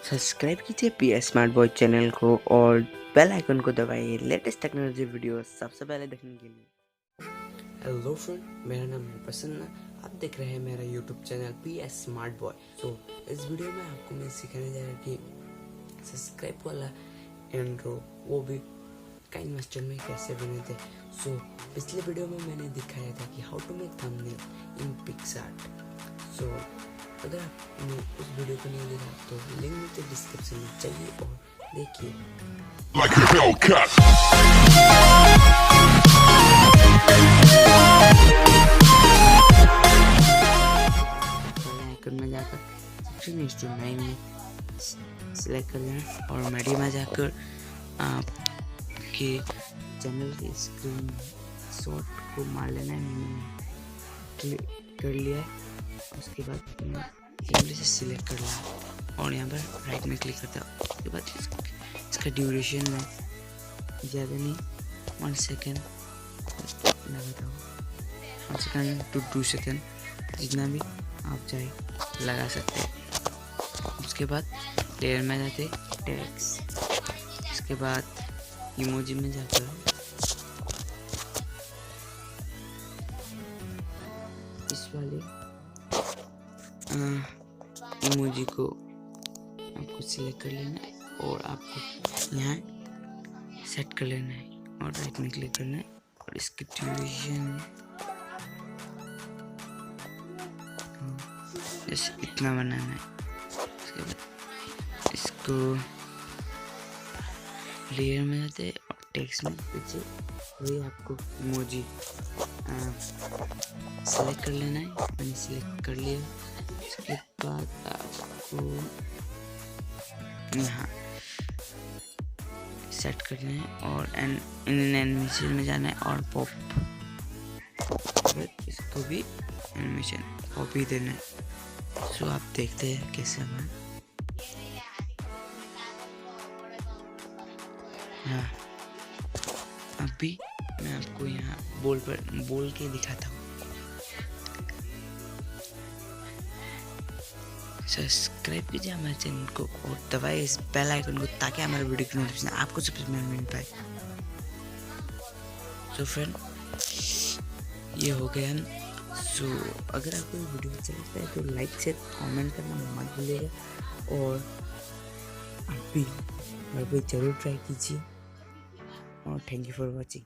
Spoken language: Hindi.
सब्सक्राइब कीजिए पी स्मार्ट बॉय चैनल को और बेल आइकन को दबाइए लेटेस्ट टेक्नोलॉजी वीडियो सबसे पहले देखने के लिए। हेलो फ्रेंड, मेरा नाम है प्रसन्न। आप देख रहे हैं मेरा YouTube channel P smart boy. तो इस वीडियो में आपको मैं सिखाने जा रहा हूँ कि सब्सक्राइब वाला इंट्रो वो भी काइन मास्टर में कैसे बनाते। सो पिछले वीडियो में मैंने दिखाया था कि how to make thumbnail in PicsArt. So अगर आपने उस वीडियो को नहीं देखा तो लिंक नीचे डिस्क्रिप्शन में चाहिए और देखिए। आइकन में जाकर सेक्शन HTML में सिलेक्ट कर लेना और मीडिया में जाकर आपके चैनल की स्क्रीन शॉट को मार लेना है। मैंने क्लिक कर लिया है। उसके बाद कैमरे से सिलेक्ट कर लिया और यहाँ पर राइट में क्लिक करता हूँ। उसके बाद इसका ड्यूरेशन में ज़्यादा नहीं 1 सेकेंड लगाता हूँ। 1 सेकेंड to 2 सेकेंड जितना भी आप चाहे लगा सकते हैं। उसके बाद लेयर में जाते टेक्स्ट, उसके बाद इमोजी में जाकर इस वाले इमोजी को आपको सिलेक्ट कर लेना है और आपको यहाँ सेट कर लेना है और राइट में क्लिक करना है और इसकी ड्यूरेशन जैसे इतना बनाना है। उसके बाद इसको लेयर में जाते हैं और टेक्स्ट में पीछे वही आपको इमोजी सेलेक्ट कर लेना है। मैंने सिलेक्ट कर लिया। उसके बाद आपको यहाँ सेट करना है और एनिमेशन में जाना है और पॉप, इसको भी एनिमेशन पॉप ही देना है। सो आप देखते हैं कैसे बना। हाँ, अभी मैं आपको यहाँ बोल के दिखाता हूँ। सब्सक्राइब कीजिए हमारे चैनल को और दबाइए इस बेल आइकन को ताकि हमारे वीडियो की नोटिफिकेशन आपको सबसे पहले मिल पाए। सो फ्रेंड, ये हो गया। सो अगर आपको ये वीडियो अच्छा लगता है तो लाइक शेयर कमेंट करना मत भूलिएगा और आप भी जरूर ट्राई कीजिए और थैंक यू फॉर वॉचिंग।